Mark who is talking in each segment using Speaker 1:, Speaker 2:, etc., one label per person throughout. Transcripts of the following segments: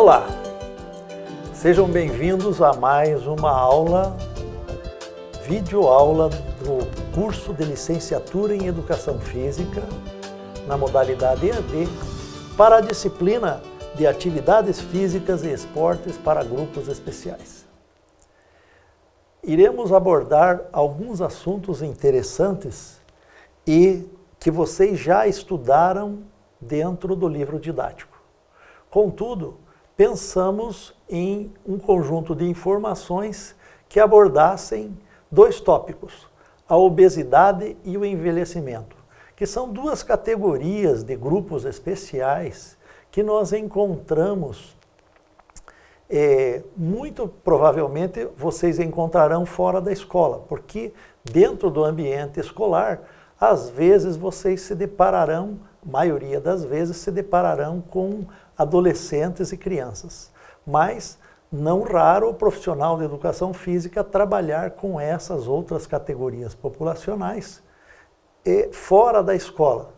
Speaker 1: Olá, sejam bem-vindos a mais uma videoaula do curso de Licenciatura em Educação Física na modalidade EAD para a disciplina de Atividades Físicas e Esportes para Grupos Especiais. Iremos abordar alguns assuntos interessantes e que vocês já estudaram dentro do livro didático. Contudo, pensamos em um conjunto de informações que abordassem dois tópicos, a obesidade e o envelhecimento, que são duas categorias de grupos especiais que nós encontramos, muito provavelmente vocês encontrarão fora da escola, porque dentro do ambiente escolar, às vezes vocês se depararão, maioria das vezes se depararão com adolescentes e crianças, mas não raro o profissional de educação física trabalhar com essas outras categorias populacionais fora da escola.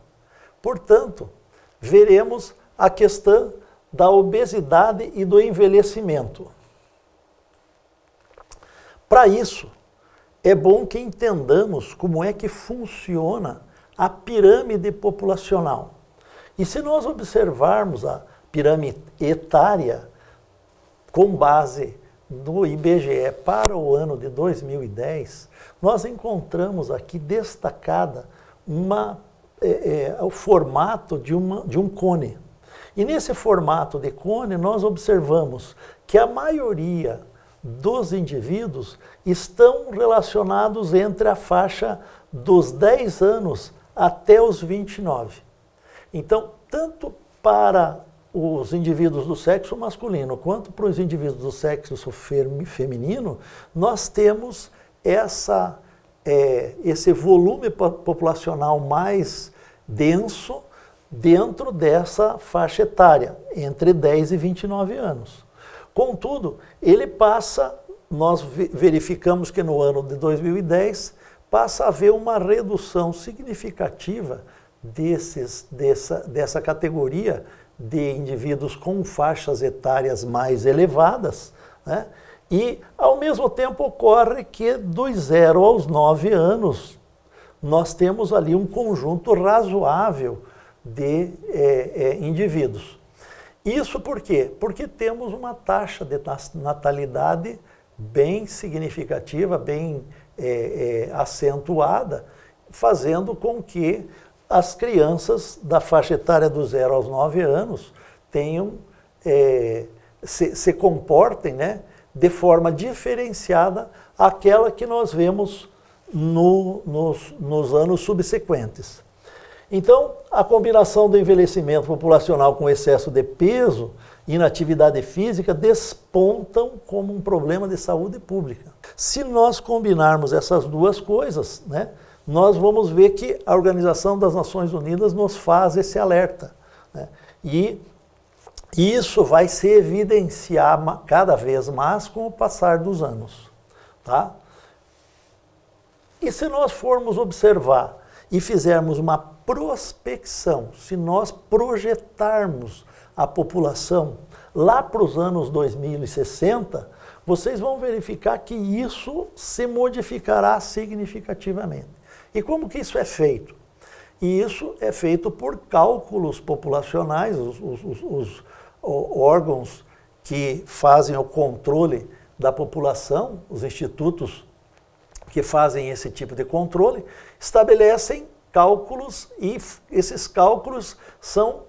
Speaker 1: Portanto, veremos a questão da obesidade e do envelhecimento. Para isso, é bom que entendamos como é que funciona a pirâmide populacional. E se nós observarmos a pirâmide etária com base no IBGE para o ano de 2010, nós encontramos aqui destacada o formato de um cone. E nesse formato de cone nós observamos que a maioria dos indivíduos estão relacionados entre a faixa dos 10 anos até os 29. Então, tanto para os indivíduos do sexo masculino quanto para os indivíduos do sexo feminino, nós temos esse volume populacional mais denso dentro dessa faixa etária, entre 10 e 29 anos. Contudo, nós verificamos que no ano de 2010 passa a haver uma redução significativa dessa categoria de indivíduos com faixas etárias mais elevadas, né? E, ao mesmo tempo, ocorre que dos 0 aos 9 anos, nós temos ali um conjunto razoável de indivíduos. Isso por quê? Porque temos uma taxa de natalidade bem significativa, bem acentuada, fazendo com que as crianças da faixa etária dos 0 aos 9 anos se comportem, né, de forma diferenciada àquela que nós vemos nos anos subsequentes. Então, a combinação do envelhecimento populacional com excesso de peso e inatividade física despontam como um problema de saúde pública. Se nós combinarmos essas duas coisas, né, nós vamos ver que a Organização das Nações Unidas nos faz esse alerta, né? E isso vai se evidenciar cada vez mais com o passar dos anos, tá? E se nós formos observar e fizermos uma prospecção, se nós projetarmos a população lá para os anos 2060, vocês vão verificar que isso se modificará significativamente. E como que isso é feito? E isso é feito por cálculos populacionais, os órgãos que fazem o controle da população, os institutos que fazem esse tipo de controle, estabelecem cálculos e esses cálculos são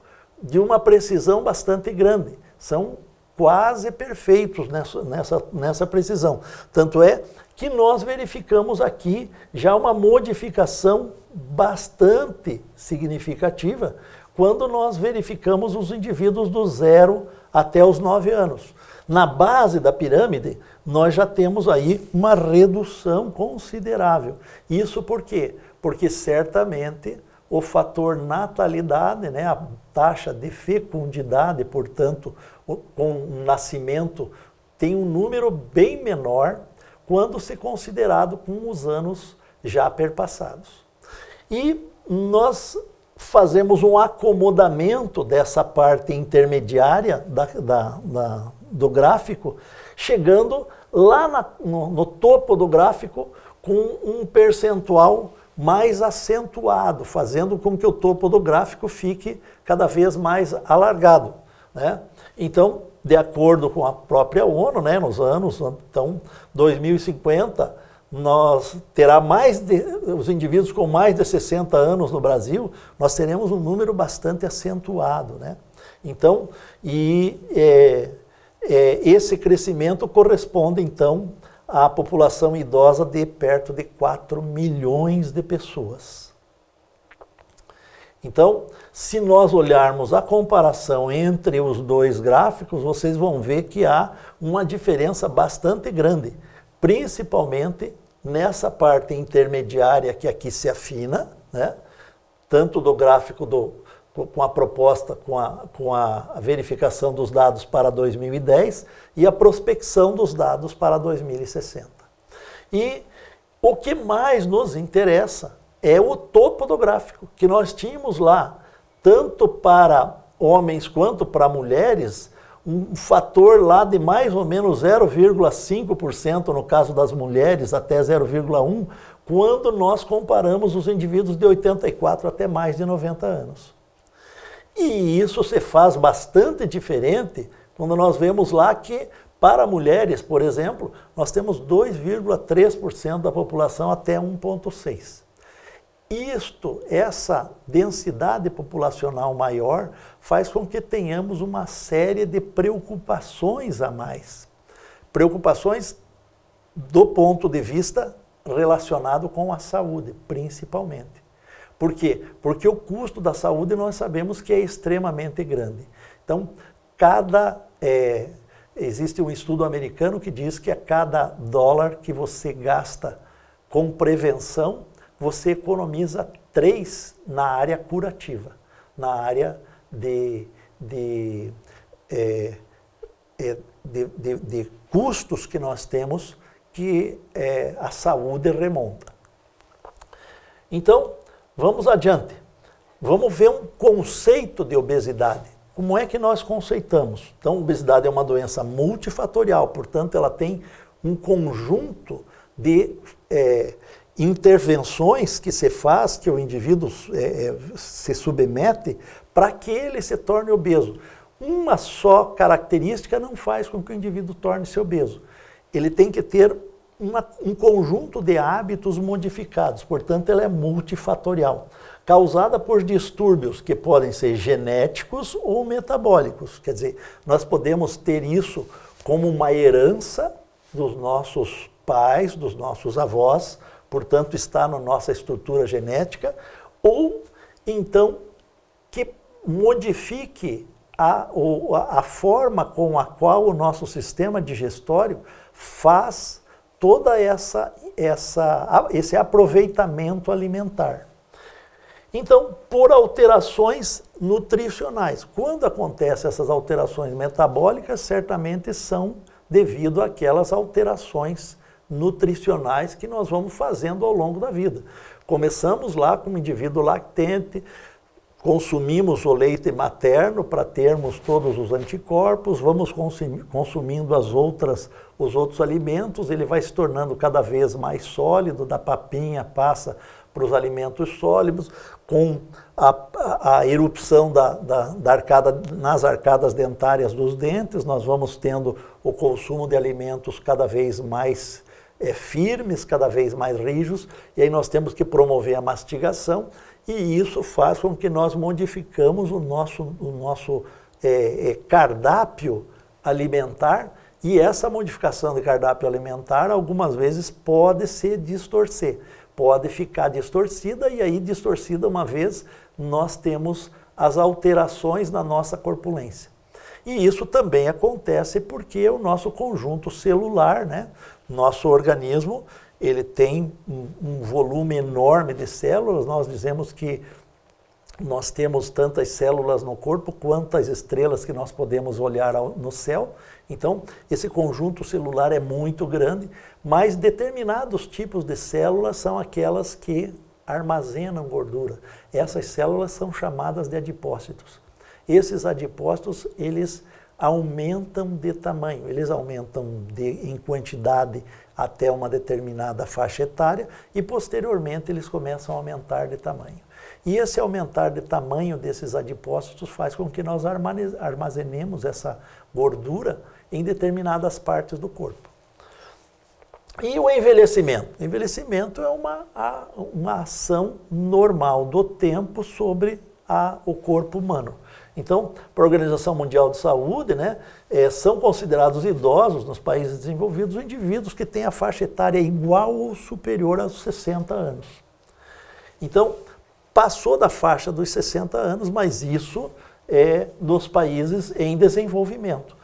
Speaker 1: de uma precisão bastante grande, são quase perfeitos nessa precisão. Tanto é que nós verificamos aqui já uma modificação bastante significativa quando nós verificamos os indivíduos do 0 até os 9 anos. Na base da pirâmide, nós já temos aí uma redução considerável. Isso por quê? Porque certamente o fator natalidade, né, a taxa de fecundidade, portanto, com o nascimento, tem um número bem menor quando se considerado com os anos já perpassados. E nós fazemos um acomodamento dessa parte intermediária do gráfico, chegando lá no topo do gráfico com um percentual mais acentuado, fazendo com que o topo do gráfico fique cada vez mais alargado, né? Então, de acordo com a própria ONU, né, nos anos, então, 2050, os indivíduos com mais de 60 anos no Brasil, nós teremos um número bastante acentuado, né? Então, esse crescimento corresponde, então, à população idosa de perto de 4 milhões de pessoas. Então, se nós olharmos a comparação entre os dois gráficos, vocês vão ver que há uma diferença bastante grande, principalmente nessa parte intermediária que aqui se afina, né? Tanto do gráfico com a proposta, com a verificação dos dados para 2010 e a prospecção dos dados para 2060. E o que mais nos interessa é o topo do gráfico, que nós tínhamos lá, tanto para homens quanto para mulheres, um fator lá de mais ou menos 0,5% no caso das mulheres, até 0,1%, quando nós comparamos os indivíduos de 84 até mais de 90 anos. E isso se faz bastante diferente quando nós vemos lá que, para mulheres, por exemplo, nós temos 2,3% da população até 1,6%. Essa densidade populacional maior faz com que tenhamos uma série de preocupações a mais. Preocupações do ponto de vista relacionado com a saúde, principalmente. Por quê? Porque o custo da saúde nós sabemos que é extremamente grande. Então, existe um estudo americano que diz que a cada dólar que você gasta com prevenção, você economiza 3 na área curativa, na área de custos que nós temos que a saúde remonta. Então, vamos adiante. Vamos ver um conceito de obesidade. Como é que nós conceitamos? Então, obesidade é uma doença multifatorial, portanto, ela tem um conjunto de intervenções que se faz, que o indivíduo se submete para que ele se torne obeso. Uma só característica não faz com que o indivíduo torne-se obeso. Ele tem que ter um conjunto de hábitos modificados, portanto ela é multifatorial, causada por distúrbios que podem ser genéticos ou metabólicos. Quer dizer, nós podemos ter isso como uma herança dos nossos pais, dos nossos avós, portanto está na nossa estrutura genética, ou então que modifique a forma com a qual o nosso sistema digestório faz toda esse aproveitamento alimentar. Então, por alterações nutricionais. Quando acontecem essas alterações metabólicas, certamente são devido àquelas alterações nutricionais que nós vamos fazendo ao longo da vida. Começamos lá como indivíduo lactente, consumimos o leite materno para termos todos os anticorpos, vamos consumindo os outros alimentos, ele vai se tornando cada vez mais sólido, da papinha passa para os alimentos sólidos, com a erupção nas arcadas dentárias dos dentes, nós vamos tendo o consumo de alimentos cada vez mais firmes, cada vez mais rígidos, e aí nós temos que promover a mastigação, e isso faz com que nós modificamos o nosso cardápio alimentar, e essa modificação de cardápio alimentar algumas vezes pode se distorcer, pode ficar distorcida, e aí distorcida uma vez nós temos as alterações na nossa corpulência. E isso também acontece porque o nosso conjunto celular, né, nosso organismo, ele tem um volume enorme de células. Nós dizemos que nós temos tantas células no corpo quanto as estrelas que nós podemos olhar no céu. Então, esse conjunto celular é muito grande, mas determinados tipos de células são aquelas que armazenam gordura. Essas células são chamadas de adipócitos. Esses adipócitos, eles aumentam de tamanho, eles aumentam em quantidade até uma determinada faixa etária e posteriormente eles começam a aumentar de tamanho. E esse aumentar de tamanho desses adipócitos faz com que nós armazenemos essa gordura em determinadas partes do corpo. E o envelhecimento? O envelhecimento é uma ação normal do tempo sobre o corpo humano. Então, para a Organização Mundial de Saúde, né, são considerados idosos nos países desenvolvidos os indivíduos que têm a faixa etária igual ou superior aos 60 anos. Então, passou da faixa dos 60 anos, mas isso é nos países em desenvolvimento.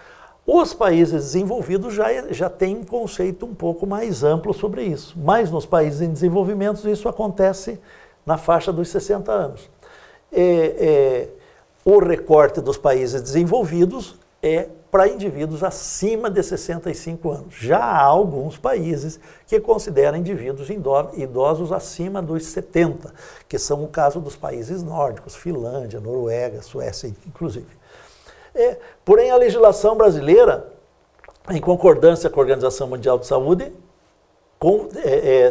Speaker 1: Os países desenvolvidos já têm um conceito um pouco mais amplo sobre isso, mas nos países em desenvolvimento isso acontece na faixa dos 60 anos. O recorte dos países desenvolvidos é para indivíduos acima de 65 anos. Já há alguns países que consideram indivíduos idosos acima dos 70, que são o caso dos países nórdicos, Finlândia, Noruega, Suécia, inclusive. Porém, a legislação brasileira, em concordância com a Organização Mundial de Saúde,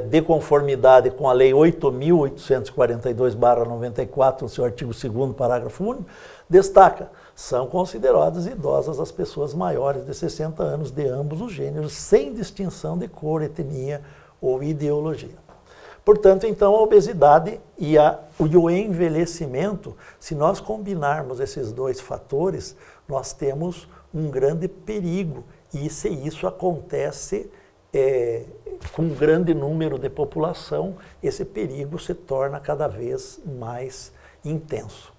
Speaker 1: de conformidade com a Lei 8.842/94, no seu artigo 2º, parágrafo único, destaca: são consideradas idosas as pessoas maiores de 60 anos de ambos os gêneros, sem distinção de cor, etnia ou ideologia. Portanto, então, a obesidade e o envelhecimento, se nós combinarmos esses dois fatores, nós temos um grande perigo. E se isso acontece com um grande número de população, esse perigo se torna cada vez mais intenso.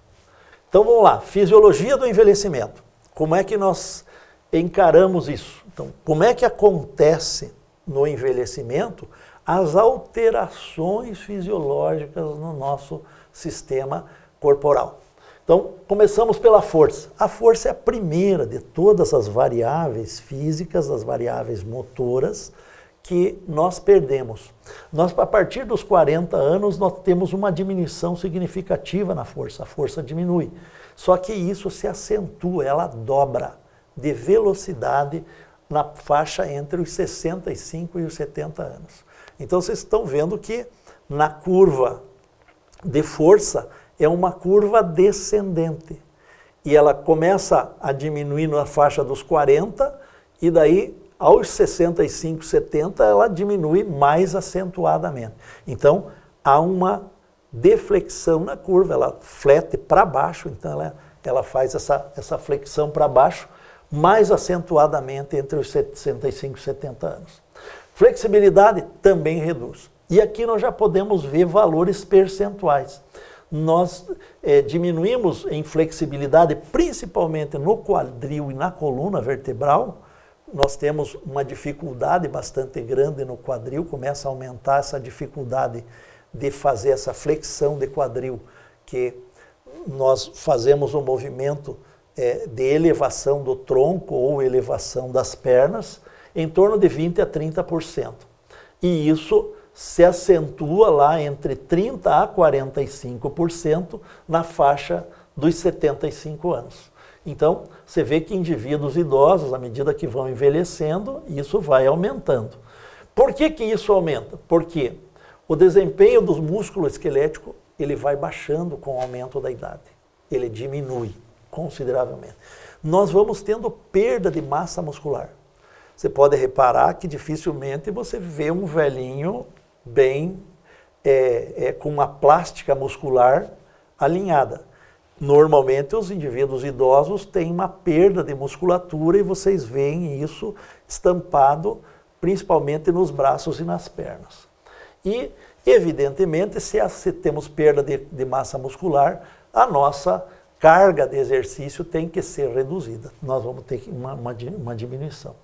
Speaker 1: Então vamos lá, fisiologia do envelhecimento. Como é que nós encaramos isso? Então, como é que acontece no envelhecimento as alterações fisiológicas no nosso sistema corporal? Então, começamos pela força. A força é a primeira de todas as variáveis físicas, das variáveis motoras, que nós perdemos. Nós, a partir dos 40 anos, nós temos uma diminuição significativa na força. A força diminui. Só que isso se acentua, ela dobra de velocidade na faixa entre os 65 e os 70 anos. Então, vocês estão vendo que na curva de força é uma curva descendente. E ela começa a diminuir na faixa dos 40 e daí aos 65, 70, ela diminui mais acentuadamente. Então, há uma deflexão na curva, ela flete para baixo, então ela faz essa flexão para baixo mais acentuadamente entre os 65 e 70 anos. Flexibilidade também reduz. E aqui nós já podemos ver valores percentuais. Nós diminuímos em flexibilidade, principalmente no quadril e na coluna vertebral. Nós temos uma dificuldade bastante grande no quadril, começa a aumentar essa dificuldade de fazer essa flexão de quadril, que nós fazemos um movimento de elevação do tronco ou elevação das pernas, em torno de 20% a 30%. E isso se acentua lá entre 30% a 45% na faixa dos 75 anos. Então, você vê que indivíduos idosos, à medida que vão envelhecendo, isso vai aumentando. Por que isso aumenta? Porque o desempenho do músculo esquelético, ele vai baixando com o aumento da idade. Ele diminui consideravelmente. Nós vamos tendo perda de massa muscular. Você pode reparar que dificilmente você vê um velhinho bem, com uma plástica muscular alinhada. Normalmente os indivíduos idosos têm uma perda de musculatura e vocês veem isso estampado principalmente nos braços e nas pernas. E, evidentemente, se temos perda de massa muscular, a nossa carga de exercício tem que ser reduzida. Nós vamos ter uma diminuição.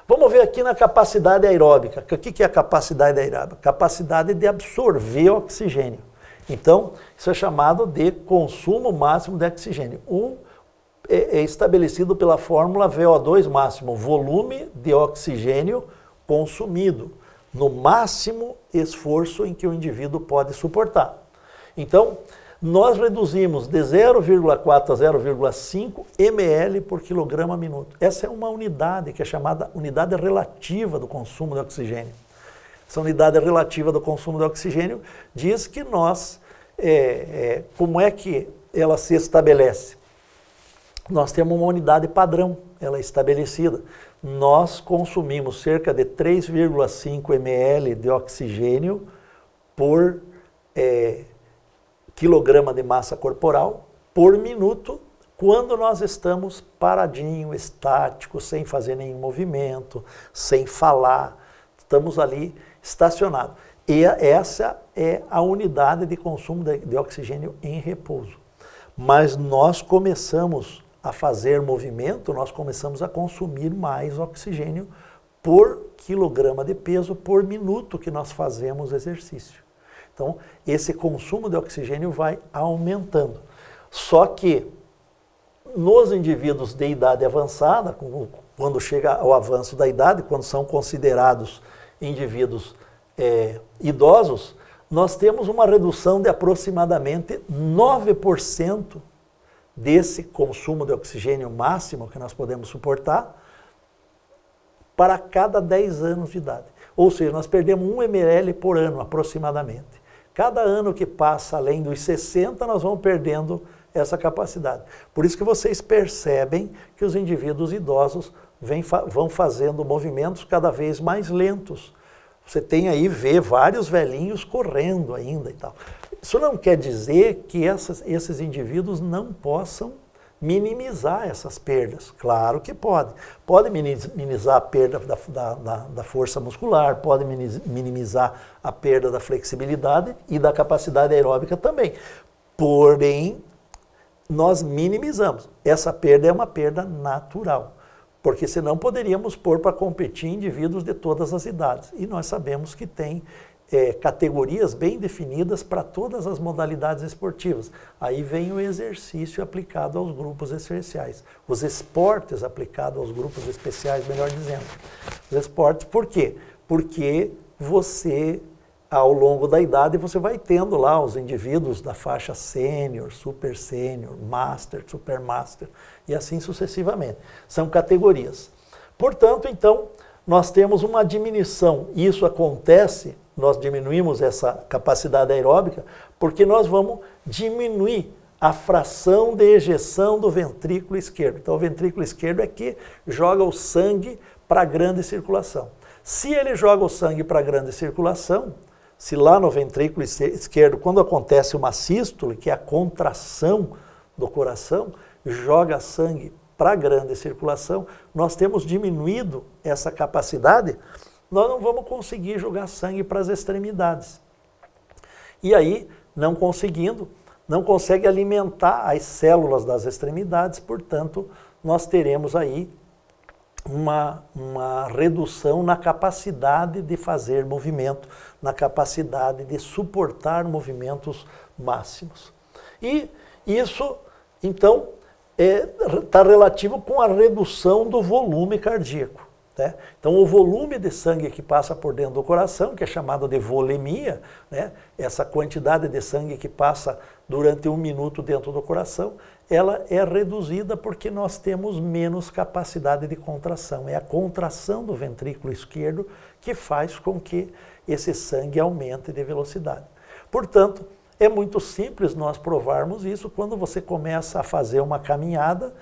Speaker 1: Vamos ver aqui na capacidade aeróbica. O que é a capacidade aeróbica? Capacidade de absorver oxigênio. Então, isso é chamado de consumo máximo de oxigênio. É estabelecido pela fórmula VO2 máximo, volume de oxigênio consumido no máximo esforço em que o indivíduo pode suportar. Então, nós reduzimos de 0,4 a 0,5 ml por quilograma minuto. Essa é uma unidade que é chamada unidade relativa do consumo de oxigênio. Essa unidade relativa do consumo de oxigênio diz que nós, como é que ela se estabelece? Nós temos uma unidade padrão, ela é estabelecida. Nós consumimos cerca de 3,5 ml de oxigênio por quilograma de massa corporal por minuto, quando nós estamos paradinho, estático, sem fazer nenhum movimento, sem falar, estamos ali estacionados. E essa é a unidade de consumo de oxigênio em repouso. Mas nós começamos a fazer movimento, nós começamos a consumir mais oxigênio por quilograma de peso por minuto que nós fazemos exercício. Então, esse consumo de oxigênio vai aumentando. Só que nos indivíduos de idade avançada, quando chega ao avanço da idade, quando são considerados indivíduos idosos, nós temos uma redução de aproximadamente 9% desse consumo de oxigênio máximo que nós podemos suportar para cada 10 anos de idade. Ou seja, nós perdemos 1 ml por ano aproximadamente. Cada ano que passa além dos 60, nós vamos perdendo essa capacidade. Por isso que vocês percebem que os indivíduos idosos vão fazendo movimentos cada vez mais lentos. Você tem aí, vê vários velhinhos correndo ainda e tal. Isso não quer dizer que esses indivíduos não possam minimizar essas perdas. Claro que pode. Pode minimizar a perda da força muscular, pode minimizar a perda da flexibilidade e da capacidade aeróbica também. Porém, nós minimizamos. Essa perda é uma perda natural, porque senão poderíamos pôr para competir indivíduos de todas as idades. E nós sabemos que tem categorias bem definidas para todas as modalidades esportivas. Aí vem o exercício aplicado aos grupos especiais. Os esportes aplicados aos grupos especiais, melhor dizendo. Os esportes, por quê? Porque você, ao longo da idade, você vai tendo lá os indivíduos da faixa sênior, super sênior, master, super master, e assim sucessivamente. São categorias. Portanto, então, nós temos uma diminuição. Isso acontece, nós diminuímos essa capacidade aeróbica, porque nós vamos diminuir a fração de ejeção do ventrículo esquerdo. Então, o ventrículo esquerdo é que joga o sangue para a grande circulação. Se ele joga o sangue para a grande circulação, se lá no ventrículo esquerdo, quando acontece uma sístole, que é a contração do coração, joga sangue para a grande circulação, nós temos diminuído essa capacidade, nós não vamos conseguir jogar sangue para as extremidades. E aí, não consegue alimentar as células das extremidades, portanto, nós teremos aí uma redução na capacidade de fazer movimento, na capacidade de suportar movimentos máximos. E isso, então, está relativo com a redução do volume cardíaco. Né? Então, o volume de sangue que passa por dentro do coração, que é chamado de volemia, né? Essa quantidade de sangue que passa durante 1 minuto dentro do coração, ela é reduzida porque nós temos menos capacidade de contração. É a contração do ventrículo esquerdo que faz com que esse sangue aumente de velocidade. Portanto, é muito simples nós provarmos isso quando você começa a fazer uma caminhada,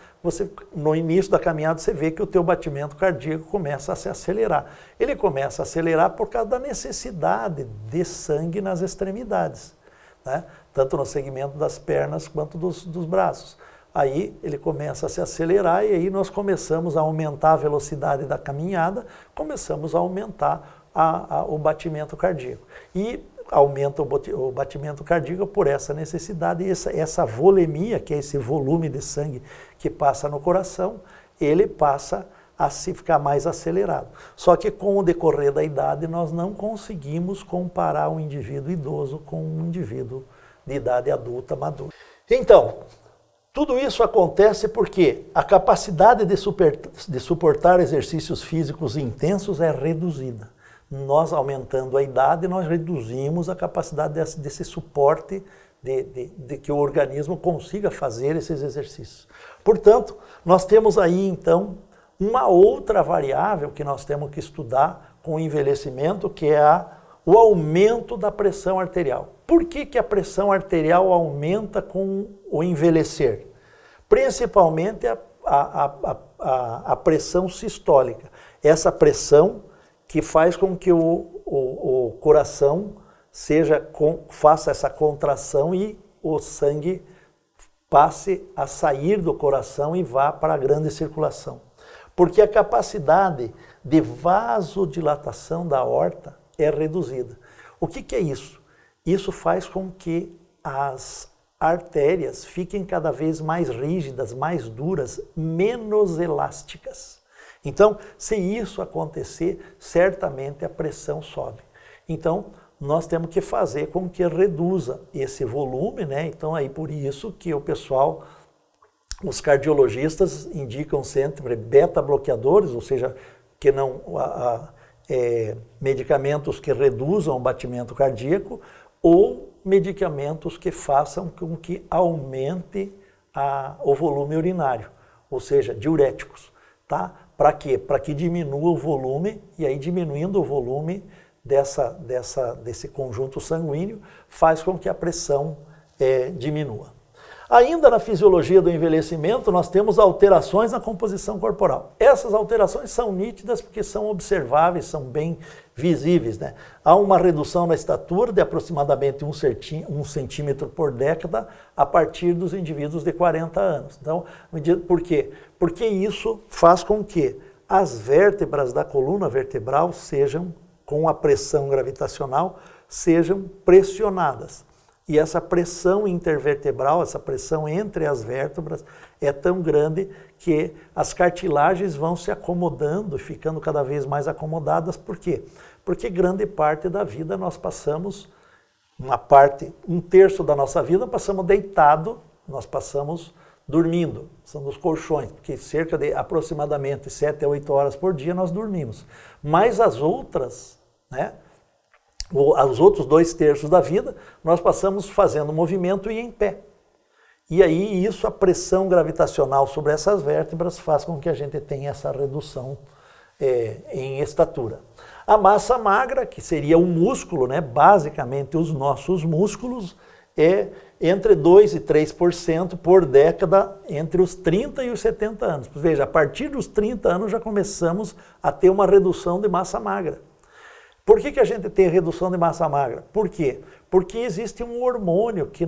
Speaker 1: no início da caminhada você vê que o teu batimento cardíaco começa a se acelerar. Ele começa a acelerar por causa da necessidade de sangue nas extremidades, né? Tanto no segmento das pernas quanto dos braços. Aí ele começa a se acelerar e aí nós começamos a aumentar a velocidade da caminhada, começamos a aumentar o batimento cardíaco. E aumenta o batimento cardíaco por essa necessidade e essa volemia, que é esse volume de sangue que passa no coração, ele passa a se ficar mais acelerado. Só que com o decorrer da idade nós não conseguimos comparar um indivíduo idoso com um indivíduo de idade adulta madura. Então, tudo isso acontece porque a capacidade de suportar exercícios físicos intensos é reduzida. nós aumentando a idade, nós reduzimos a capacidade desse suporte de que o organismo consiga fazer esses exercícios. Portanto, nós temos aí então uma outra variável que nós temos que estudar com o envelhecimento, que é o aumento da pressão arterial. Por que a pressão arterial aumenta com o envelhecer? Principalmente a pressão sistólica. Essa pressão que faz com que o coração faça essa contração e o sangue passe a sair do coração e vá para a grande circulação. Porque a capacidade de vasodilatação da aorta é reduzida. O que é isso? Isso faz com que as artérias fiquem cada vez mais rígidas, mais duras, menos elásticas. Então, se isso acontecer, certamente a pressão sobe. Então, nós temos que fazer com que reduza esse volume, né? Então, aí por isso que os cardiologistas indicam sempre beta-bloqueadores, ou seja, que não medicamentos que reduzam o batimento cardíaco ou medicamentos que façam com que aumente o volume urinário, ou seja, diuréticos, tá? Para quê? Para que diminua o volume, e aí diminuindo o volume desse conjunto sanguíneo faz com que a pressão diminua. Ainda na fisiologia do envelhecimento, nós temos alterações na composição corporal. Essas alterações são nítidas porque são observáveis, são bem visíveis, né? Há uma redução na estatura de aproximadamente 1 centímetro por década a partir dos indivíduos de 40 anos. Então, por quê? Porque isso faz com que as vértebras da coluna vertebral sejam, com a pressão gravitacional, sejam pressionadas. E essa pressão intervertebral, essa pressão entre as vértebras é tão grande que as cartilagens vão se acomodando, ficando cada vez mais acomodadas. Por quê? Porque grande parte da vida nós passamos, um terço da nossa vida passamos deitado, nós passamos dormindo, são nos colchões, porque cerca de aproximadamente 7 a 8 horas por dia nós dormimos. Mas as outras, né? Os outros 2/3 da vida, nós passamos fazendo movimento e em pé. E aí, a pressão gravitacional sobre essas vértebras faz com que a gente tenha essa redução em estatura. A massa magra, que seria um músculo, né? Basicamente os nossos músculos, é entre 2% e 3% por década entre os 30 e os 70 anos. Veja, a partir dos 30 anos já começamos a ter uma redução de massa magra. Por que a gente tem redução de massa magra? Por quê? Porque existe um hormônio que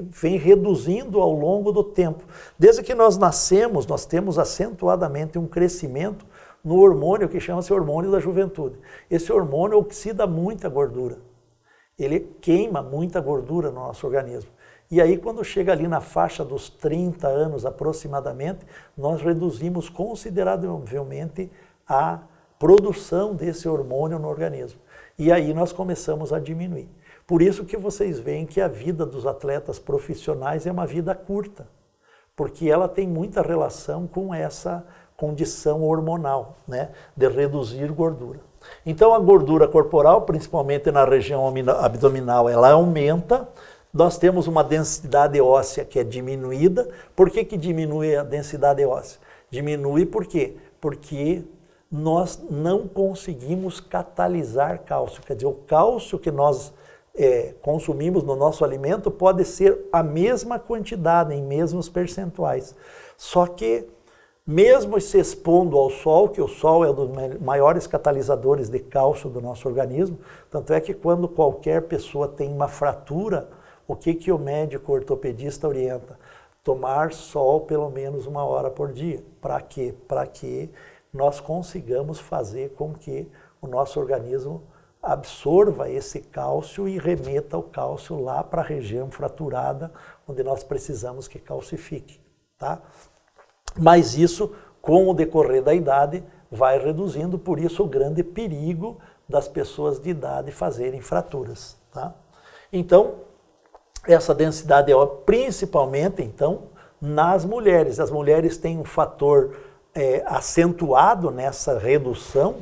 Speaker 1: vem reduzindo ao longo do tempo. Desde que nós nascemos, nós temos acentuadamente um crescimento no hormônio que chama-se hormônio da juventude. Esse hormônio oxida muita gordura. Ele queima muita gordura no nosso organismo. E aí, quando chega ali na faixa dos 30 anos aproximadamente, nós reduzimos consideravelmente a produção desse hormônio no organismo. E aí nós começamos a diminuir. Por isso que vocês veem que a vida dos atletas profissionais é uma vida curta, porque ela tem muita relação com essa condição hormonal, né, de reduzir gordura. Então a gordura corporal, principalmente na região abdominal, ela aumenta. Nós temos uma densidade óssea que é diminuída. Por que diminui a densidade óssea? Diminui por quê? Porque nós não conseguimos catalisar cálcio. Quer dizer, o cálcio que nós consumimos no nosso alimento pode ser a mesma quantidade, em mesmos percentuais. Só que, mesmo se expondo ao sol, que o sol é um dos maiores catalisadores de cálcio do nosso organismo, tanto é que quando qualquer pessoa tem uma fratura, o que o médico ortopedista orienta? Tomar sol pelo menos 1 hora por dia. Para quê? Para que nós consigamos fazer com que o nosso organismo absorva esse cálcio e remeta o cálcio lá para a região fraturada, onde nós precisamos que calcifique, tá? Mas isso, com o decorrer da idade, vai reduzindo, por isso o grande perigo das pessoas de idade fazerem fraturas, tá? Então, essa densidade é principalmente, então, nas mulheres. As mulheres têm um fator acentuado nessa redução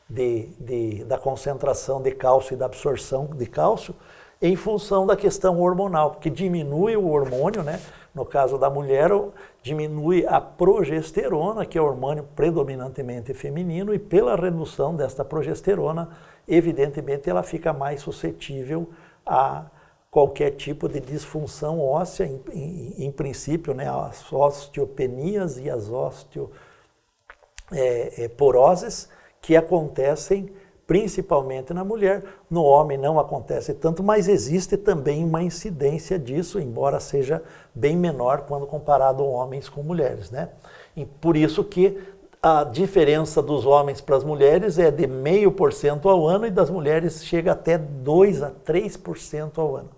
Speaker 1: da concentração de cálcio e da absorção de cálcio em função da questão hormonal, porque diminui o hormônio, né? No caso da mulher, diminui a progesterona, que é o hormônio predominantemente feminino, e pela redução desta progesterona, evidentemente ela fica mais suscetível a qualquer tipo de disfunção óssea, em princípio, né, as osteopenias e as osteoporoses, que acontecem principalmente na mulher. No homem não acontece tanto, mas existe também uma incidência disso, embora seja bem menor quando comparado homens com mulheres, né? E por isso que a diferença dos homens para as mulheres é de 0,5% ao ano e das mulheres chega até 2 a 3% ao ano.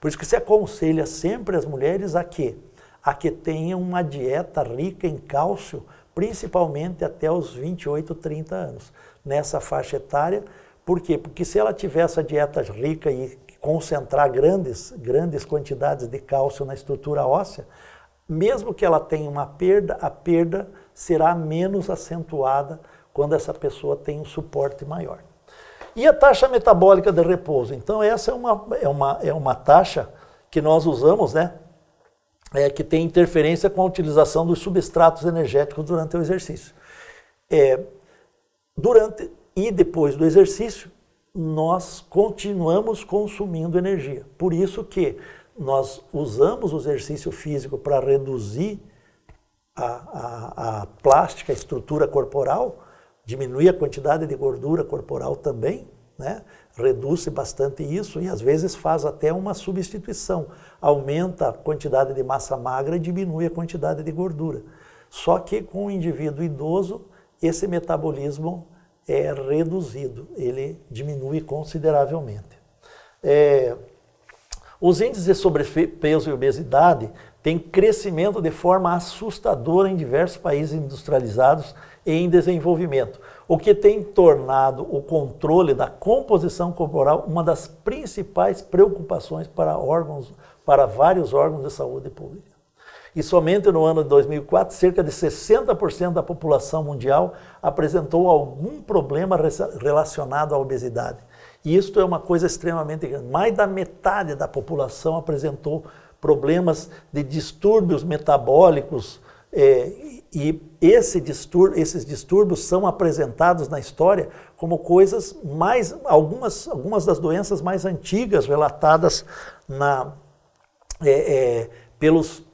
Speaker 1: Por isso que se aconselha sempre as mulheres a que tenham uma dieta rica em cálcio, principalmente até os 28, 30 anos. Nessa faixa etária. Por quê? Porque se ela tiver essa dieta rica e concentrar grandes quantidades de cálcio na estrutura óssea, mesmo que ela tenha uma perda, a perda será menos acentuada quando essa pessoa tem um suporte maior. E a taxa metabólica de repouso? Então essa é uma taxa que nós usamos, né? Que tem interferência com a utilização dos substratos energéticos durante o exercício. Durante e depois do exercício, nós continuamos consumindo energia. Por isso que nós usamos o exercício físico para reduzir a plástica, a estrutura corporal, diminuir a quantidade de gordura corporal também, né? Reduz bastante isso e às vezes faz até uma substituição. Aumenta a quantidade de massa magra e diminui a quantidade de gordura. Só que com o indivíduo idoso, esse metabolismo é reduzido, ele diminui consideravelmente. Os índices de sobrepeso e obesidade têm crescimento de forma assustadora em diversos países industrializados e em desenvolvimento, o que tem tornado o controle da composição corporal uma das principais preocupações para vários órgãos de saúde pública. E somente no ano de 2004, cerca de 60% da população mundial apresentou algum problema relacionado à obesidade. E isso é uma coisa extremamente grande. Mais da metade da população apresentou problemas de distúrbios metabólicos, e esses distúrbios são apresentados na história como coisas algumas das doenças mais antigas relatadas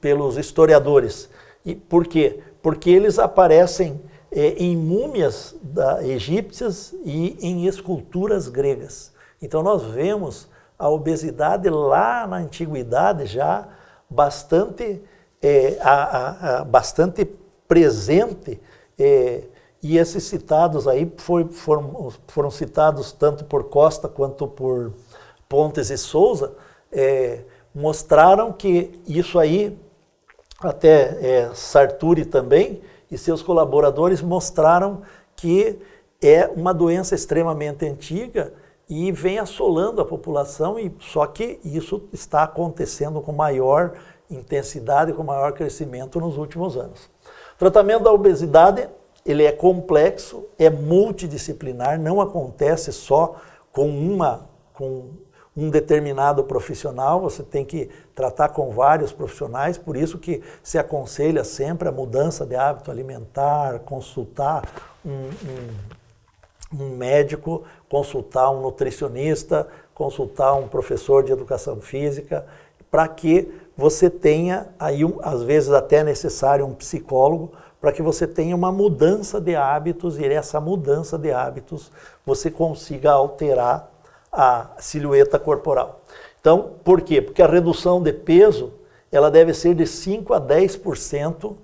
Speaker 1: pelos historiadores. E por quê? Porque eles aparecem em múmias egípcias e em esculturas gregas. Então nós vemos a obesidade lá na antiguidade já bastante presente, e esses citados aí foram citados tanto por Costa quanto por Pontes e Souza, mostraram que isso aí, até Sartori também e seus colaboradores mostraram que é uma doença extremamente antiga e vem assolando a população, só que isso está acontecendo com maior intensidade, com maior crescimento nos últimos anos. O tratamento da obesidade, ele é complexo, é multidisciplinar, não acontece só com um determinado profissional, você tem que tratar com vários profissionais, por isso que se aconselha sempre a mudança de hábito alimentar, consultar um médico, consultar um nutricionista, consultar um professor de educação física, para que você tenha, aí às vezes até é necessário um psicólogo, para que você tenha uma mudança de hábitos e essa mudança de hábitos você consiga alterar a silhueta corporal. Então, por quê? Porque a redução de peso, ela deve ser de 5 a 10%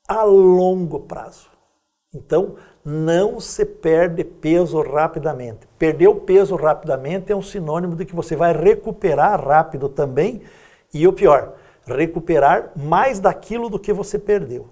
Speaker 1: a longo prazo. Então, não se perde peso rapidamente. Perder o peso rapidamente é um sinônimo de que você vai recuperar rápido também, e o pior, recuperar mais daquilo do que você perdeu.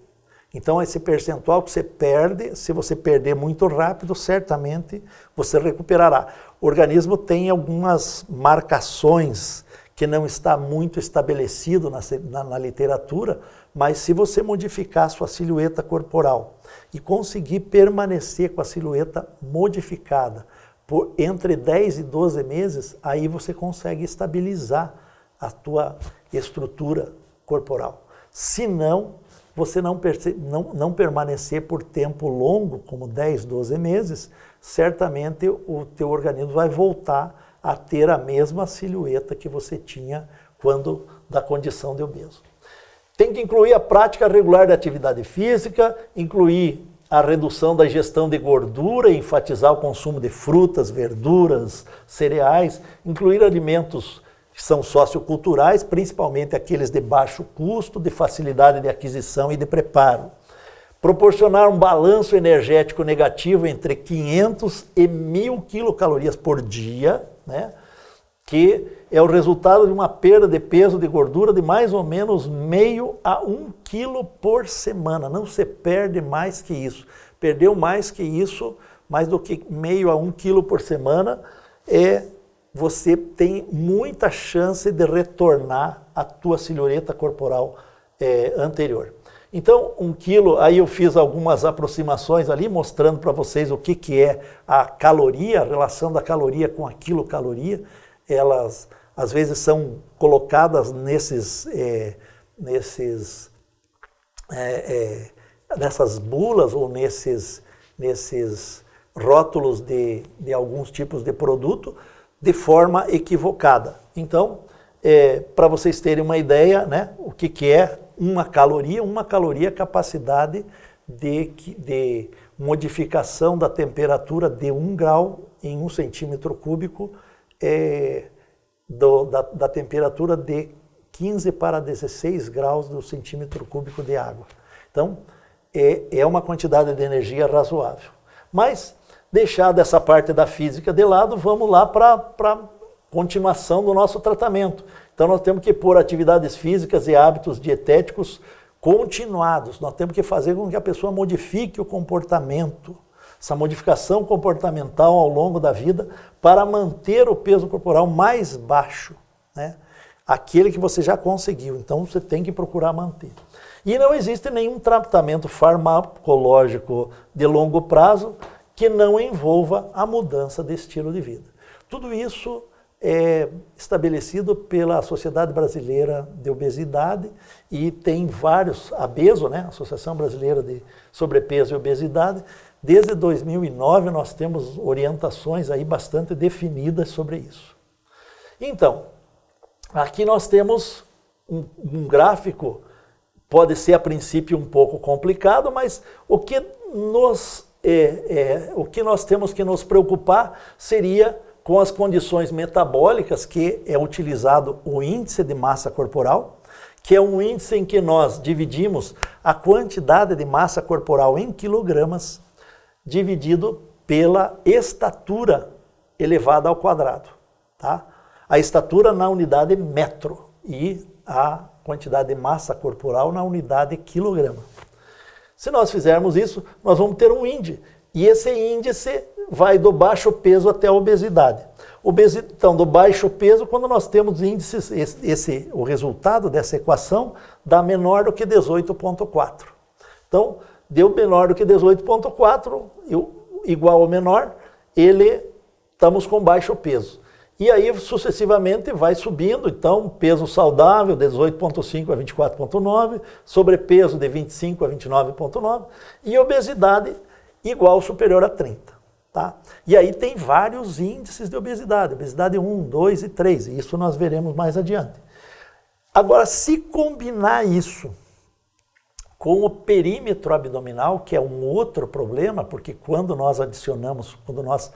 Speaker 1: Então, esse percentual que você perde, se você perder muito rápido, certamente você recuperará. O organismo tem algumas marcações que não está muito estabelecido na literatura, mas se você modificar a sua silhueta corporal e conseguir permanecer com a silhueta modificada por entre 10 e 12 meses, aí você consegue estabilizar a tua estrutura corporal. Se não, você não permanecer por tempo longo, como 10, 12 meses, certamente o teu organismo vai voltar a ter a mesma silhueta que você tinha quando da condição de obeso. Tem que incluir a prática regular da atividade física, incluir a redução da ingestão de gordura, enfatizar o consumo de frutas, verduras, cereais, incluir alimentos que são socioculturais, principalmente aqueles de baixo custo, de facilidade de aquisição e de preparo. Proporcionar um balanço energético negativo entre 500 e 1.000 quilocalorias por dia, né? Que é o resultado de uma perda de peso de gordura de mais ou menos meio a 1 quilo por semana. Não se perde mais que isso. Perdeu mais que isso, mais do que meio a 1 quilo por semana, você tem muita chance de retornar à tua silhueta corporal anterior. Então, 1 quilo, aí eu fiz algumas aproximações ali, mostrando para vocês o que é a caloria, a relação da caloria com a quilocaloria. Elas, às vezes, são colocadas nessas bulas ou nesses rótulos de alguns tipos de produto de forma equivocada. Então, para vocês terem uma ideia, né, o que é uma caloria é a capacidade de modificação da temperatura de 1 grau em 1 centímetro cúbico da temperatura de 15 para 16 graus do centímetro cúbico de água. Então, é uma quantidade de energia razoável. Mas, deixada essa parte da física de lado, vamos lá para a continuação do nosso tratamento. Então, nós temos que pôr atividades físicas e hábitos dietéticos continuados. Nós temos que fazer com que a pessoa modifique o comportamento, essa modificação comportamental ao longo da vida para manter o peso corporal mais baixo, né? Aquele que você já conseguiu. Então, você tem que procurar manter. E não existe nenhum tratamento farmacológico de longo prazo que não envolva a mudança de estilo de vida. Tudo isso é estabelecido pela Sociedade Brasileira de Obesidade e tem vários, a ABESO, né, Associação Brasileira de Sobrepeso e Obesidade. Desde 2009 nós temos orientações aí bastante definidas sobre isso. Então, aqui nós temos um gráfico, pode ser a princípio um pouco complicado, mas o que nós temos que nos preocupar seria com as condições metabólicas, que é utilizado o índice de massa corporal, que é um índice em que nós dividimos a quantidade de massa corporal em quilogramas, dividido pela estatura elevada ao quadrado. Tá? A estatura na unidade metro e a quantidade de massa corporal na unidade quilograma. Se nós fizermos isso, nós vamos ter um índice. E esse índice vai do baixo peso até a obesidade. Então, do baixo peso, quando nós temos índices, o resultado dessa equação dá menor do que 18,4. Então, deu menor do que 18,4, igual ou menor, estamos com baixo peso. E aí, sucessivamente, vai subindo. Então, peso saudável, 18,5 a 24,9, sobrepeso de 25 a 29,9 e obesidade igual ou superior a 30. Tá? E aí tem vários índices de obesidade, obesidade 1, 2 e 3, e isso nós veremos mais adiante. Agora, se combinar isso com o perímetro abdominal, que é um outro problema, porque quando nós adicionamos, quando nós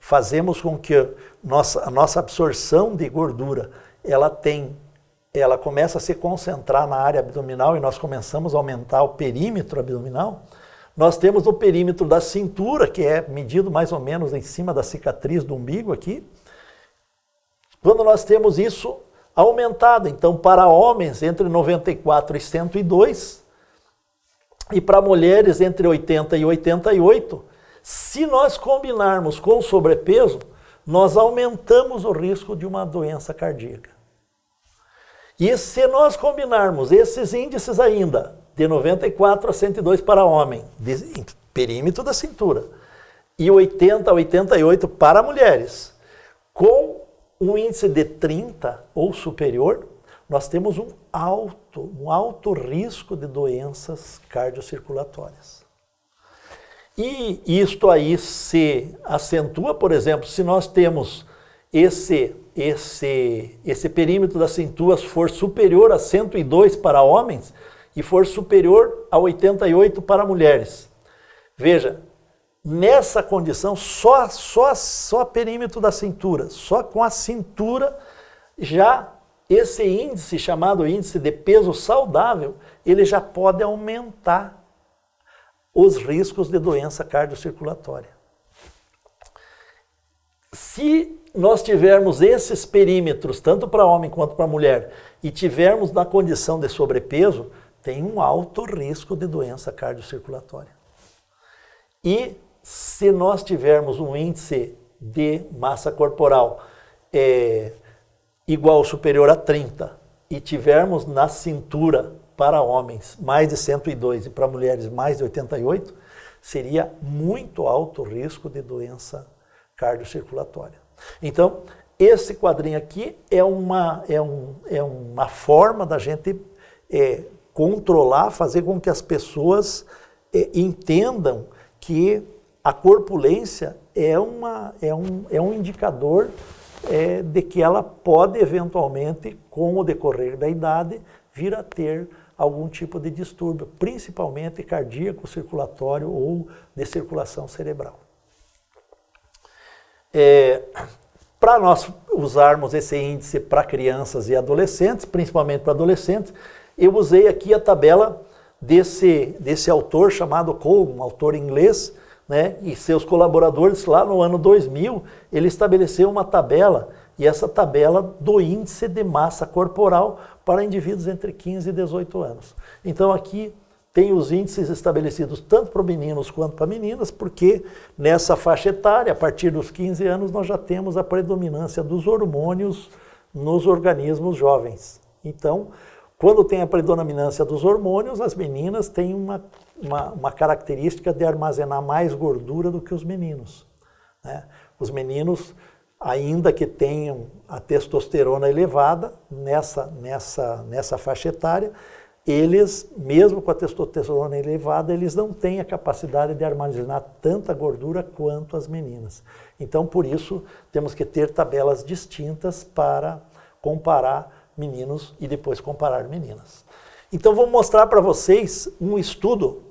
Speaker 1: fazemos com que a nossa absorção de gordura, ela começa a se concentrar na área abdominal e nós começamos a aumentar o perímetro abdominal, nós temos o perímetro da cintura, que é medido mais ou menos em cima da cicatriz do umbigo aqui. Quando nós temos isso aumentado, então para homens entre 94 e 102 e para mulheres entre 80 e 88, se nós combinarmos com sobrepeso, nós aumentamos o risco de uma doença cardíaca. E se nós combinarmos esses índices ainda, de 94 a 102 para homem, de perímetro da cintura, e 80 a 88 para mulheres, com um índice de 30 ou superior, nós temos um alto risco de doenças cardiocirculatórias. E isto aí se acentua, por exemplo, se nós temos esse perímetro das cinturas for superior a 102 para homens e for superior a 88 para mulheres. Veja, nessa condição, só perímetro da cintura, só com a cintura, já esse índice, chamado índice de peso saudável, ele já pode aumentar os riscos de doença cardiocirculatória. Se nós tivermos esses perímetros, tanto para homem quanto para mulher, e tivermos na condição de sobrepeso, tem um alto risco de doença cardiocirculatória. E se nós tivermos um índice de massa corporal igual ou superior a 30 e tivermos na cintura para homens mais de 102 e para mulheres mais de 88, seria muito alto o risco de doença cardiocirculatória. Então, esse quadrinho aqui é uma forma da gente controlar, fazer com que as pessoas entendam que a corpulência é um indicador de que ela pode eventualmente, com o decorrer da idade, vir a ter algum tipo de distúrbio, principalmente cardíaco, circulatório ou de circulação cerebral. Para nós usarmos esse índice para crianças e adolescentes, principalmente para adolescentes, eu usei aqui a tabela desse autor chamado Cole, um autor inglês, né, e seus colaboradores lá no ano 2000, ele estabeleceu uma tabela, e essa tabela do índice de massa corporal para indivíduos entre 15 e 18 anos. Então aqui tem os índices estabelecidos tanto para meninos quanto para meninas, porque nessa faixa etária, a partir dos 15 anos, nós já temos a predominância dos hormônios nos organismos jovens. Então, quando tem a predominância dos hormônios, as meninas têm uma característica de armazenar mais gordura do que os meninos, né? Os meninos, ainda que tenham a testosterona elevada nessa faixa etária, eles, mesmo com a testosterona elevada, eles não têm a capacidade de armazenar tanta gordura quanto as meninas. Então, por isso, temos que ter tabelas distintas para comparar meninos e depois comparar meninas. Então, vou mostrar para vocês um estudo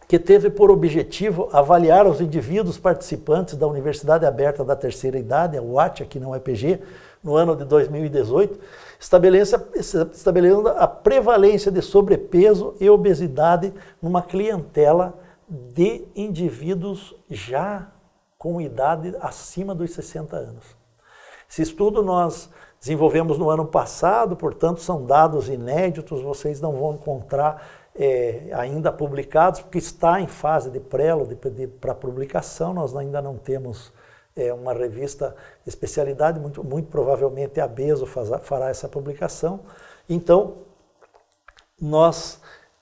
Speaker 1: que teve por objetivo avaliar os indivíduos participantes da Universidade Aberta da Terceira Idade, a UAT, aqui no UEPG, no ano de 2018, estabelecendo a prevalência de sobrepeso e obesidade numa clientela de indivíduos já com idade acima dos 60 anos. Esse estudo nós desenvolvemos no ano passado, portanto são dados inéditos, vocês não vão encontrar ainda publicados, porque está em fase de prelo para publicação, nós ainda não temos uma revista especialidade, muito provavelmente a Beso fará essa publicação. Então, nós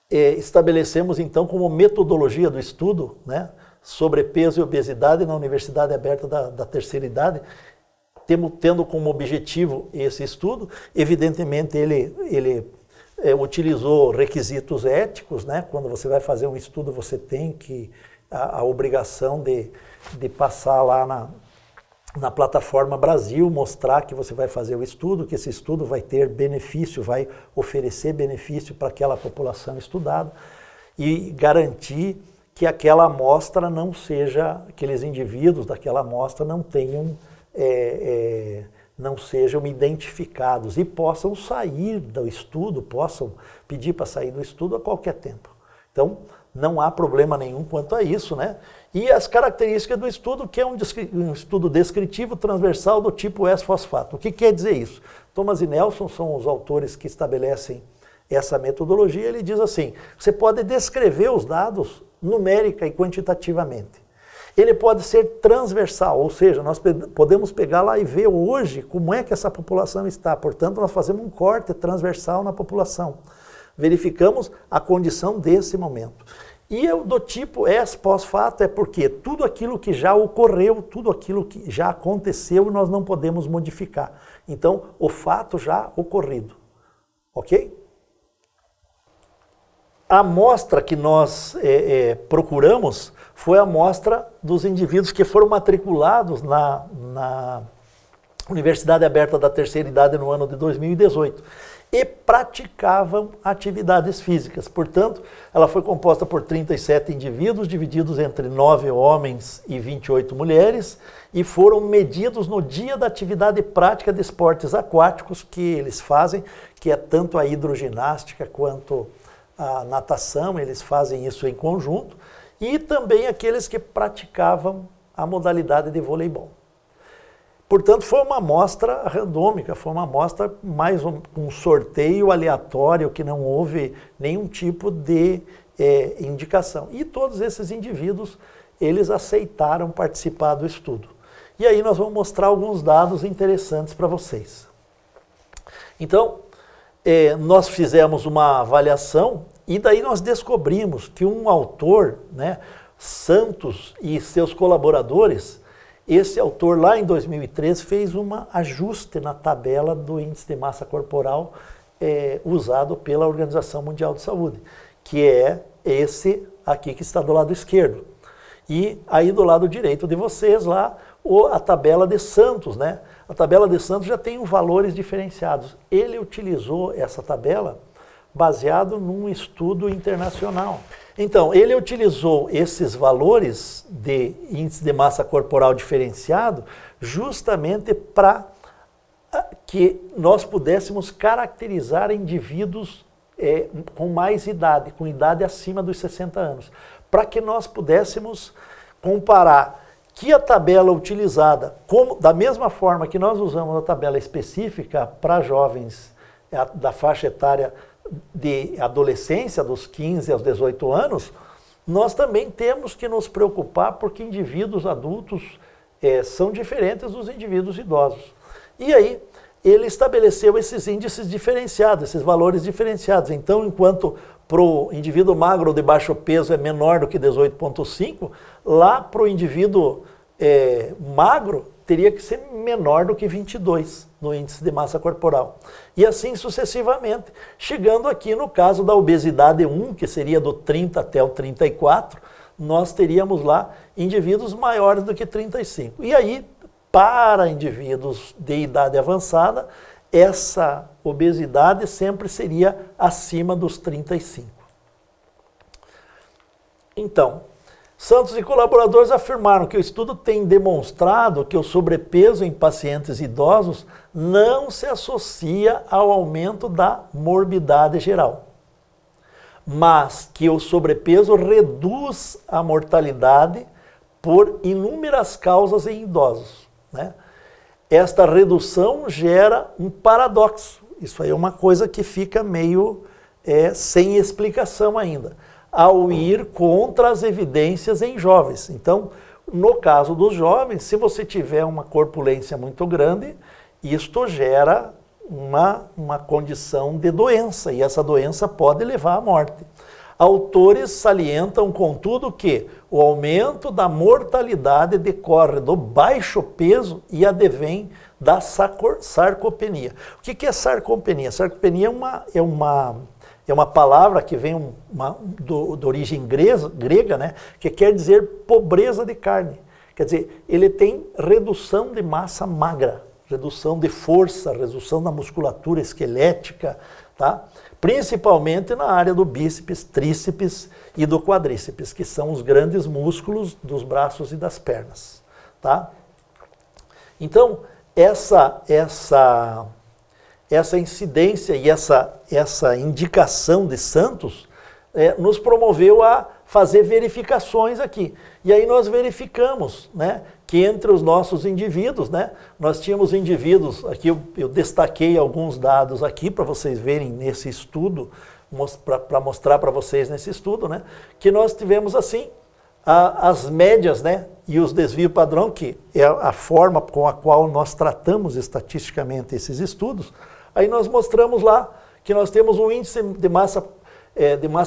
Speaker 1: estabelecemos então como metodologia do estudo, né, sobrepeso e obesidade na Universidade Aberta da Terceira Idade, tendo como objetivo esse estudo. Evidentemente ele utilizou requisitos éticos, né? Quando você vai fazer um estudo, você tem a obrigação de passar lá na plataforma Brasil, mostrar que você vai fazer o estudo, que esse estudo vai ter benefício, vai oferecer benefício para aquela população estudada e garantir que aquela amostra não seja, aqueles indivíduos daquela amostra não tenham, não sejam identificados e possam sair do estudo, possam pedir para sair do estudo a qualquer tempo. Então, não há problema nenhum quanto a isso, né? E as características do estudo, que é um estudo descritivo transversal do tipo S-fosfato. O que quer dizer isso? Thomas e Nelson são os autores que estabelecem essa metodologia. Ele diz assim, você pode descrever os dados numérica e quantitativamente. Ele pode ser transversal, ou seja, nós podemos pegar lá e ver hoje como é que essa população está. Portanto, nós fazemos um corte transversal na população. Verificamos a condição desse momento. E eu do tipo ex pós-fato é porque tudo aquilo que já ocorreu, tudo aquilo que já aconteceu, nós não podemos modificar. Então, o fato já ocorrido. Ok? A amostra que nós procuramos foi a amostra dos indivíduos que foram matriculados na Universidade Aberta da Terceira Idade no ano de 2018 e praticavam atividades físicas. Portanto, ela foi composta por 37 indivíduos, divididos entre 9 homens e 28 mulheres, e foram medidos no dia da atividade prática de esportes aquáticos que eles fazem, que é tanto a hidroginástica quanto a natação, eles fazem isso em conjunto, e também aqueles que praticavam a modalidade de voleibol. Portanto, foi uma amostra randômica, foi uma amostra mais um sorteio aleatório, que não houve nenhum tipo de indicação. E todos esses indivíduos, eles aceitaram participar do estudo. E aí nós vamos mostrar alguns dados interessantes para vocês. Então, nós fizemos uma avaliação e daí nós descobrimos que um autor, né, Santos e seus colaboradores, esse autor lá em 2003 fez um ajuste na tabela do índice de massa corporal usado pela Organização Mundial de Saúde, que é esse aqui que está do lado esquerdo. E aí do lado direito de vocês lá, a tabela de Santos, né? A tabela de Santos já tem valores diferenciados. Ele utilizou essa tabela baseado num estudo internacional. Então, ele utilizou esses valores de índice de massa corporal diferenciado justamente para que nós pudéssemos caracterizar indivíduos com mais idade, com idade acima dos 60 anos, para que nós pudéssemos comparar que a tabela utilizada, da mesma forma que nós usamos a tabela específica para jovens da faixa etária de adolescência, dos 15 aos 18 anos, nós também temos que nos preocupar porque indivíduos adultos são diferentes dos indivíduos idosos. E aí, ele estabeleceu esses índices diferenciados, esses valores diferenciados. Então, enquanto para o indivíduo magro ou de baixo peso é menor do que 18,5, lá para o indivíduo magro teria que ser menor do que 22 no índice de massa corporal. E assim sucessivamente, chegando aqui no caso da obesidade 1, que seria do 30 até o 34, nós teríamos lá indivíduos maiores do que 35. E aí, para indivíduos de idade avançada, essa obesidade sempre seria acima dos 35. Então, Santos e colaboradores afirmaram que o estudo tem demonstrado que o sobrepeso em pacientes idosos não se associa ao aumento da morbidade geral, mas que o sobrepeso reduz a mortalidade por inúmeras causas em idosos, né? Esta redução gera um paradoxo. Isso aí é uma coisa que fica meio sem explicação ainda, ao ir contra as evidências em jovens. Então, no caso dos jovens, se você tiver uma corpulência muito grande, isto gera uma condição de doença, e essa doença pode levar à morte. Autores salientam, contudo, que o aumento da mortalidade decorre do baixo peso e advém da sarcopenia. O que é sarcopenia? Sarcopenia é uma palavra que vem de origem grega, né, que quer dizer pobreza de carne. Quer dizer, ele tem redução de massa magra, redução de força, redução da musculatura esquelética, tá? Principalmente na área do bíceps, tríceps e do quadríceps, que são os grandes músculos dos braços e das pernas, tá? Então, essa incidência e essa indicação de Santos nos promoveu a fazer verificações aqui. E aí nós verificamos, né, que entre os nossos indivíduos, né, nós tínhamos indivíduos, aqui eu destaquei alguns dados aqui para vocês verem nesse estudo, para mostrar para vocês nesse estudo, né, que nós tivemos assim, as médias, né, e os desvios padrão, que é a forma com a qual nós tratamos estatisticamente esses estudos, aí nós mostramos lá que nós temos um índice de massa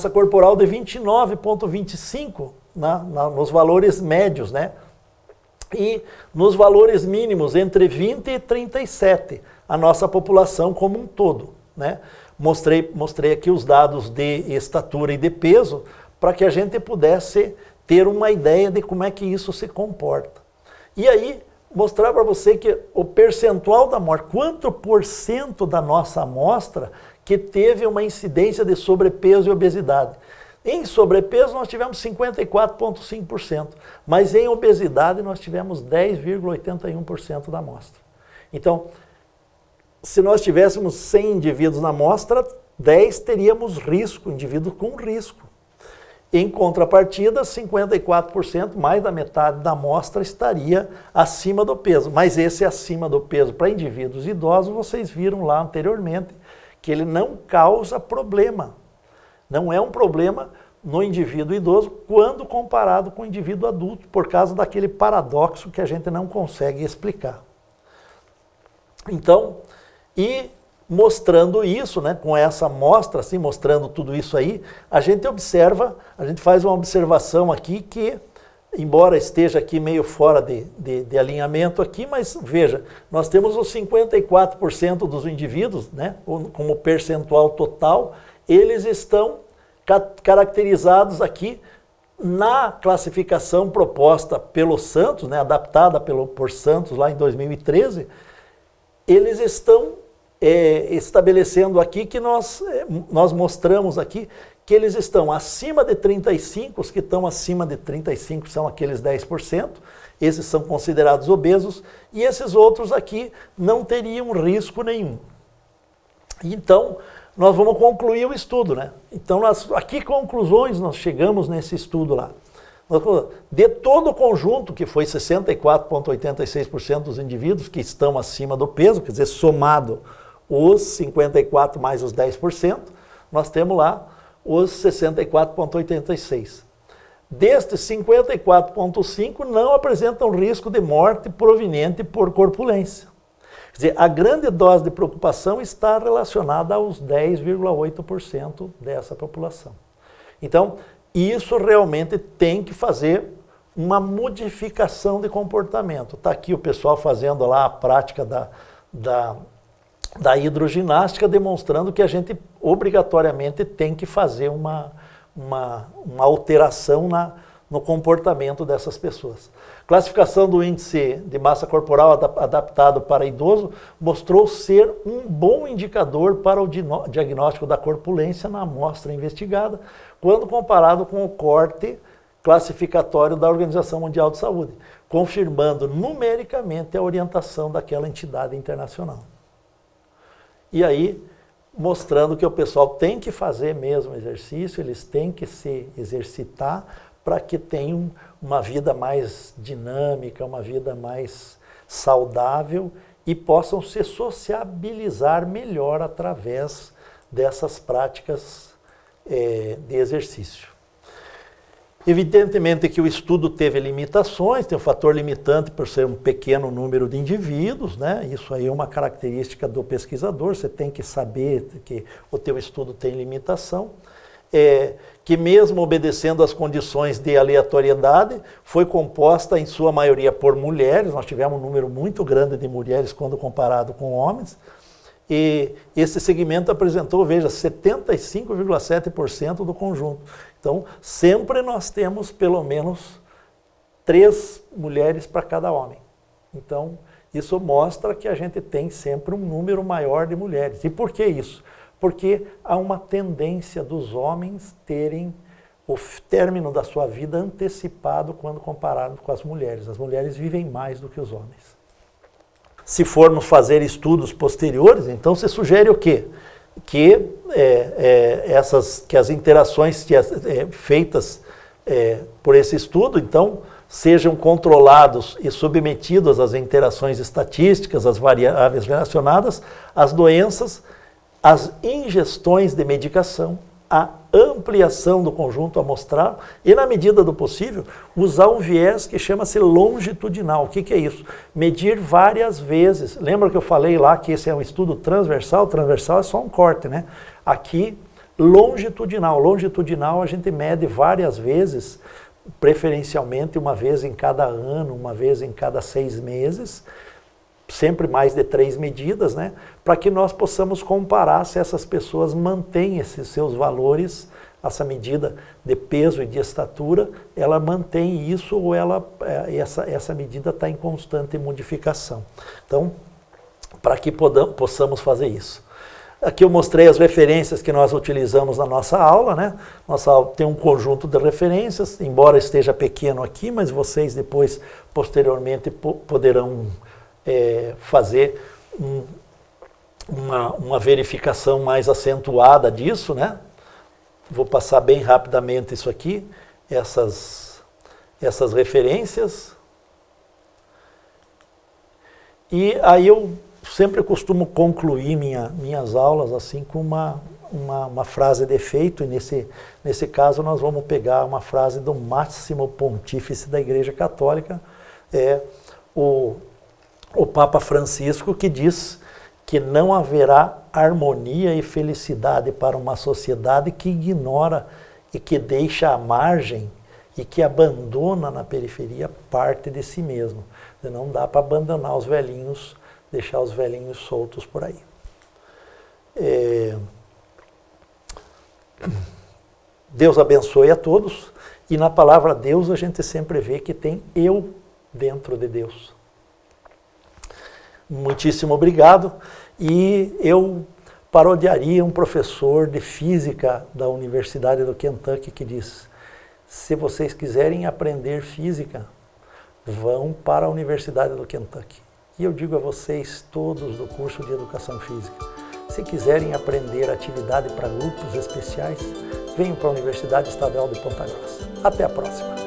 Speaker 1: corporal de 29,25 nos valores médios, né? E nos valores mínimos entre 20 e 37, a nossa população como um todo, né? Mostrei aqui os dados de estatura e de peso para que a gente pudesse ter uma ideia de como é que isso se comporta. E aí, mostrar para você que o percentual da morte, quanto por cento da nossa amostra que teve uma incidência de sobrepeso e obesidade. Em sobrepeso nós tivemos 54,5%, mas em obesidade nós tivemos 10,81% da amostra. Então, se nós tivéssemos 100 indivíduos na amostra, 10 teríamos risco, indivíduo com risco. Em contrapartida, 54%, mais da metade da amostra estaria acima do peso. Mas esse acima do peso para indivíduos idosos, vocês viram lá anteriormente, que ele não causa problema. Não é um problema no indivíduo idoso quando comparado com o indivíduo adulto, por causa daquele paradoxo que a gente não consegue explicar. Então, e mostrando isso, né, com essa amostra, assim, mostrando tudo isso aí, a gente observa, a gente faz uma observação aqui que, embora esteja aqui meio fora de alinhamento aqui, mas veja, nós temos os 54% dos indivíduos, né, como percentual total, eles estão caracterizados aqui na classificação proposta pelo Santos, né, adaptada por Santos lá em 2013, eles estão estabelecendo aqui que nós mostramos aqui que eles estão acima de 35, os que estão acima de 35 são aqueles 10%, esses são considerados obesos, e esses outros aqui não teriam risco nenhum. Então, nós vamos concluir o estudo, né? Então, a que conclusões nós chegamos nesse estudo lá? De todo o conjunto, que foi 64,86% dos indivíduos que estão acima do peso, quer dizer, somado os 54 mais os 10%, nós temos lá os 64,86%. Destes 54,5% não apresentam risco de morte proveniente por corpulência. Quer dizer, a grande dose de preocupação está relacionada aos 10,8% dessa população. Então, isso realmente tem que fazer uma modificação de comportamento. Está aqui o pessoal fazendo lá a prática da hidroginástica, demonstrando que a gente obrigatoriamente tem que fazer uma alteração no comportamento dessas pessoas. Classificação do índice de massa corporal adaptado para idoso mostrou ser um bom indicador para o diagnóstico da corpulência na amostra investigada, quando comparado com o corte classificatório da Organização Mundial de Saúde, confirmando numericamente a orientação daquela entidade internacional. E aí, mostrando que o pessoal tem que fazer mesmo exercício, eles têm que se exercitar para que tenham uma vida mais dinâmica, uma vida mais saudável e possam se sociabilizar melhor através dessas práticas de exercício. Evidentemente que o estudo teve limitações, tem um fator limitante por ser um pequeno número de indivíduos, né? Isso aí é uma característica do pesquisador, você tem que saber que o teu estudo tem limitação, que mesmo obedecendo às condições de aleatoriedade, foi composta em sua maioria por mulheres, nós tivemos um número muito grande de mulheres quando comparado com homens, e esse segmento apresentou, veja, 75,7% do conjunto. Então, sempre nós temos pelo menos 3 mulheres para cada homem. Então, isso mostra que a gente tem sempre um número maior de mulheres. E por que isso? Porque há uma tendência dos homens terem o término da sua vida antecipado quando comparado com as mulheres. As mulheres vivem mais do que os homens. Se formos fazer estudos posteriores, então se sugere o quê? Que as interações feitas por esse estudo, então, sejam controlados e submetidos às interações estatísticas, às variáveis relacionadas às doenças, às ingestões de medicação, a ampliação do conjunto amostral e, na medida do possível, usar um viés que chama-se longitudinal. O que é isso? Medir várias vezes. Lembra que eu falei lá que esse é um estudo transversal? Transversal é só um corte, né? Aqui, longitudinal. Longitudinal a gente mede várias vezes, preferencialmente uma vez em cada ano, uma vez em cada 6 meses, sempre mais de 3 medidas, né? Para que nós possamos comparar se essas pessoas mantêm esses seus valores, essa medida de peso e de estatura, ela mantém isso ou essa medida está em constante modificação. Então, para que possamos fazer isso. Aqui eu mostrei as referências que nós utilizamos na nossa aula, né? Nossa aula tem um conjunto de referências, embora esteja pequeno aqui, mas vocês depois, posteriormente, poderão fazer uma verificação mais acentuada disso, né? Vou passar bem rapidamente isso aqui, essas referências. E aí eu sempre costumo concluir minhas aulas assim com uma frase de efeito, e nesse caso nós vamos pegar uma frase do máximo pontífice da Igreja Católica, o Papa Francisco, que diz que não haverá harmonia e felicidade para uma sociedade que ignora e que deixa à margem e que abandona na periferia parte de si mesmo. Não dá para abandonar os velhinhos, deixar os velhinhos soltos por aí. Deus abençoe a todos, e na palavra Deus a gente sempre vê que tem eu dentro de Deus. Muitíssimo obrigado, e eu parodiaria um professor de física da Universidade do Kentucky que diz: se vocês quiserem aprender física, vão para a Universidade do Kentucky. E eu digo a vocês, todos do curso de Educação Física, se quiserem aprender atividade para grupos especiais, venham para a Universidade Estadual de Ponta Grossa. Até a próxima!